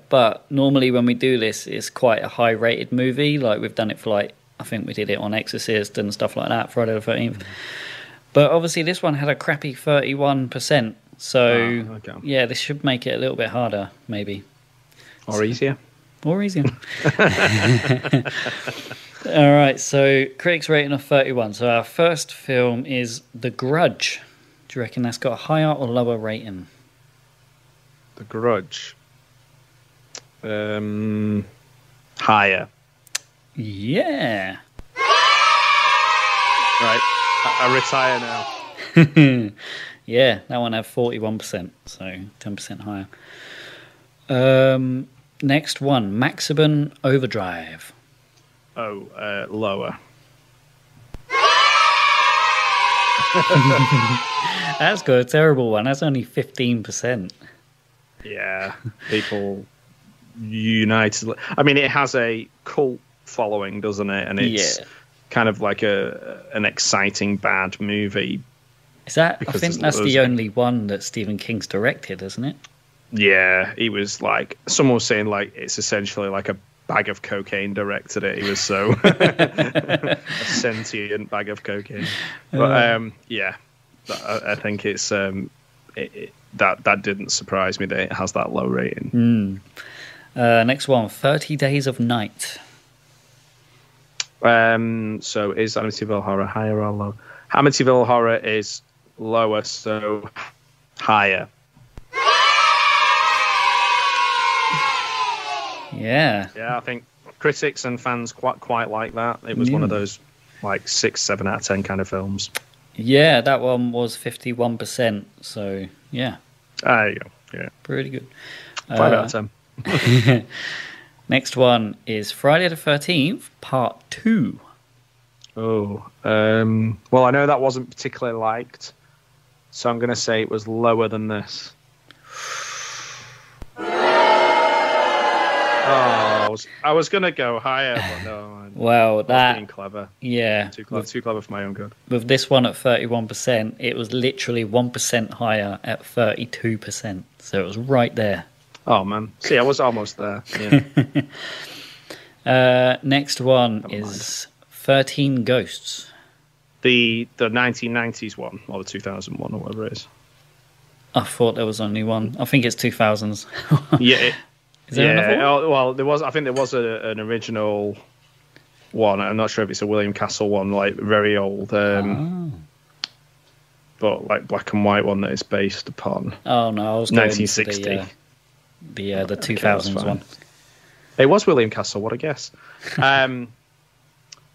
But normally when we do this, it's quite a high-rated movie. Like we've done it for I think we did it on Exorcist and stuff like that, Friday the 13th. But obviously this one had a crappy 31%. So, yeah, this should make it a little bit harder, maybe. Or easier. All right, so critics rating of 31. So our first film is The Grudge. Do you reckon that's got a higher or lower rating? The Grudge. Higher. Yeah. Right, I retire now. Yeah, that one had 41%, so 10% higher. Next one, Maximum Overdrive. Lower. That's got a terrible one. That's only 15%. Yeah, people united. I mean, it has a cult following, doesn't it? And it's kind of like an exciting bad movie. Is that? I think that's the only one that Stephen King's directed, isn't it? Yeah, he was like, someone was saying like it's essentially like a bag of cocaine directed it. He was so a sentient bag of cocaine. But yeah, I think it's that didn't surprise me that it has that low rating. Next one, 30 Days of Night. So is Amityville Horror higher or lower? Amityville Horror is lower, so higher. Yeah, I think critics and fans quite like that. It was one of those like 6, 7 out of 10 kind of films. Yeah, that one was 51%. So yeah, there you go. Yeah, pretty good. 5 out of 10. Next one is Friday the 13th, Part 2. Oh, well, I know that wasn't particularly liked, so I'm going to say it was lower than this. Oh, I was going to go higher, but no. Well, that being clever. Yeah, too clever for my own good. With this one at 31%, it was literally 1% higher at 32%. So it was right there. Oh man, see, I was almost there. Yeah. Next one is 13 Ghosts. The 1990s one or the 2001 or whatever it is. I thought there was only one. I think it's 2000s. Yeah. Is there another one? Well, there was. I think there was an original one. I'm not sure if it's a William Castle one, like very old, but like black and white one that it's based upon. Oh no, I was going 1960. The 2000s one. It was William Castle. What a guess.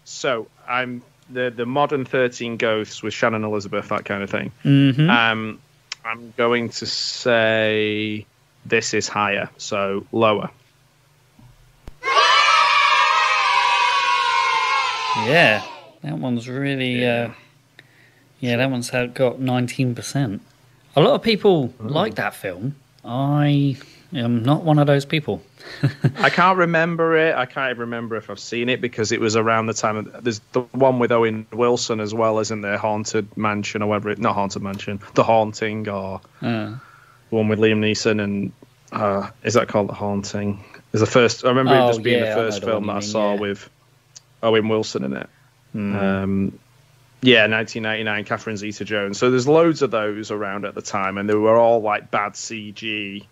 So I'm the modern 13 Ghosts with Shannon Elizabeth, that kind of thing. Mm-hmm. I'm going to say this is higher, so lower. Yeah, that one's really. That one's got 19%. A lot of people like that film. I am not one of those people. I can't remember it. I can't even remember if I've seen it because it was around the time of, there's the one with Owen Wilson as well, isn't there? Haunted Mansion or whatever. Not Haunted Mansion. The Haunting or the one with Liam Neeson and is that called The Haunting? Is the first? I remember it just being the first film that I saw with Owen Wilson in it. 1999, Catherine Zeta-Jones. So there's loads of those around at the time, and they were all like bad CG,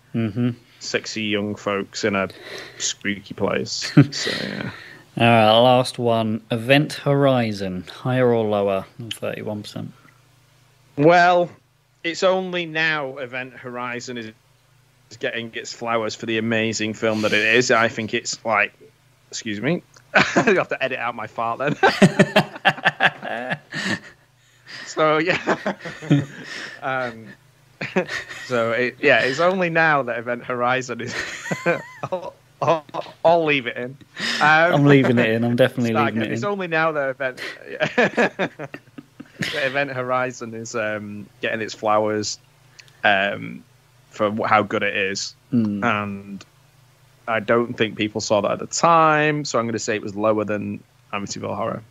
sexy young folks in a spooky place. So yeah. All right, last one. Event Horizon, higher or lower than 31%? Well, it's only now Event Horizon is getting its flowers for the amazing film that it is. I think it's like, excuse me, I have to edit out my fart then. So yeah, So it's only now that Event Horizon is. I'll leave it in. I'm leaving it in. I'm definitely Steiger, leaving it in. It's only now that Event Horizon is getting its flowers for how good it is, and I don't think people saw that at the time, so I'm going to say it was lower than Amityville Horror.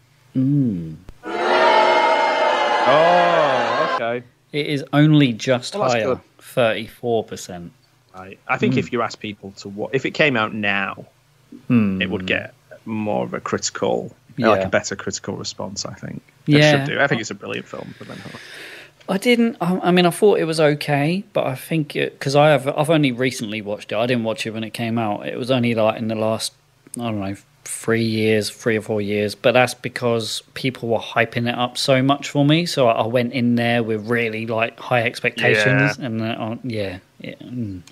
Oh, okay. It is only just higher, good. 34%. I think if you ask people to if it came out now, it would get more of a critical, like a better critical response. I think. It should do. I think it's a brilliant film. I thought it was okay, but I think because I've only recently watched it. I didn't watch it when it came out. It was only like in the last, I don't know, 3 or 4 years. But that's because people were hyping it up so much for me. So I went in there with really like high expectations, and I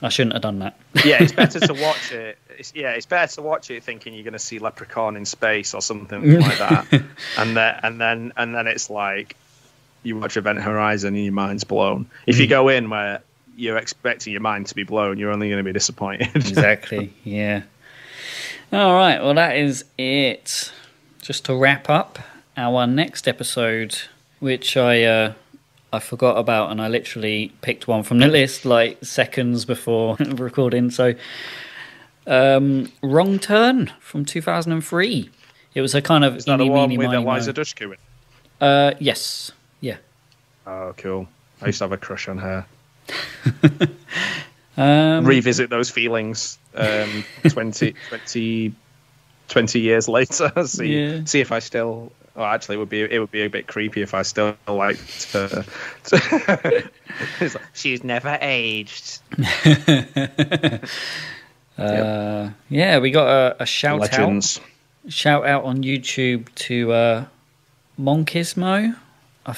shouldn't have done that. Yeah, it's better to watch it. It's better to watch it thinking you're going to see Leprechaun in space or something like that, and then it's like you watch Event Horizon and your mind's blown. If you go in where you're expecting your mind to be blown, you're only going to be disappointed. Exactly. Yeah. All right. Well, that is it. Just to wrap up, our next episode, which I forgot about, and I literally picked one from the list like seconds before recording. So, Wrong Turn from 2003. It was a kind of... Is that the one with Eliza Dushku in? Yes. Yeah. Oh, cool. I used to have a crush on her. Revisit those feelings 20 years later. See if I still... Oh, actually, it would be a bit creepy if I still liked her. It's like, she's never aged. Yeah, we got a shout Legends. out on YouTube to Monkismo. I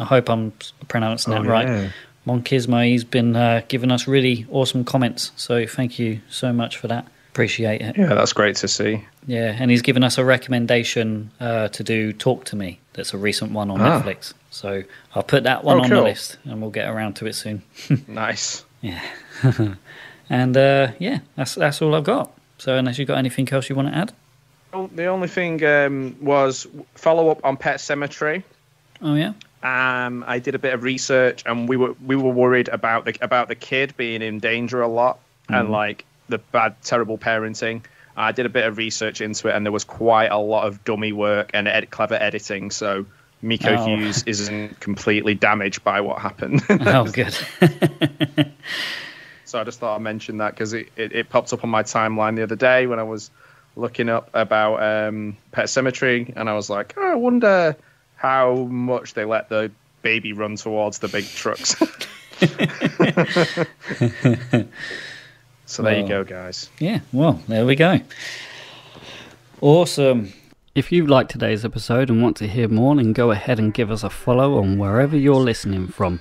hope I'm pronouncing that right. Monkismo. He's been giving us really awesome comments, so thank you so much for that. Appreciate it. Yeah, that's great to see. Yeah, and he's given us a recommendation to do Talk to Me. That's a recent one on Netflix. So I'll put that one on the list, and we'll get around to it soon. Nice. Yeah. And that's all I've got. So unless you've got anything else you want to add? The only thing was follow up on Pet Sematary. Oh yeah. I did a bit of research, and we were worried about the kid being in danger a lot, and like the bad, terrible parenting. I did a bit of research into it, and there was quite a lot of dummy work and clever editing. So Miko Hughes isn't completely damaged by what happened. Oh, good. So I just thought I'd mention that because it popped up on my timeline the other day when I was looking up about Pet Sematary, and I was like, I wonder how much they let the baby run towards the big trucks. So there you go, guys. Yeah, well, there we go. Awesome. If you liked today's episode and want to hear more, then go ahead and give us a follow on wherever you're listening from.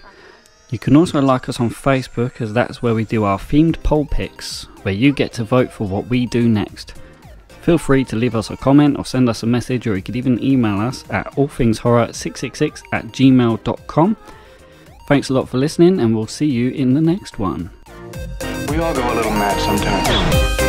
You can also like us on Facebook, as that's where we do our themed poll picks, where you get to vote for what we do next. Feel free to leave us a comment or send us a message, or you could even email us at allthingshorror666@gmail.com. Thanks a lot for listening, and we'll see you in the next one. We all go a little mad sometimes.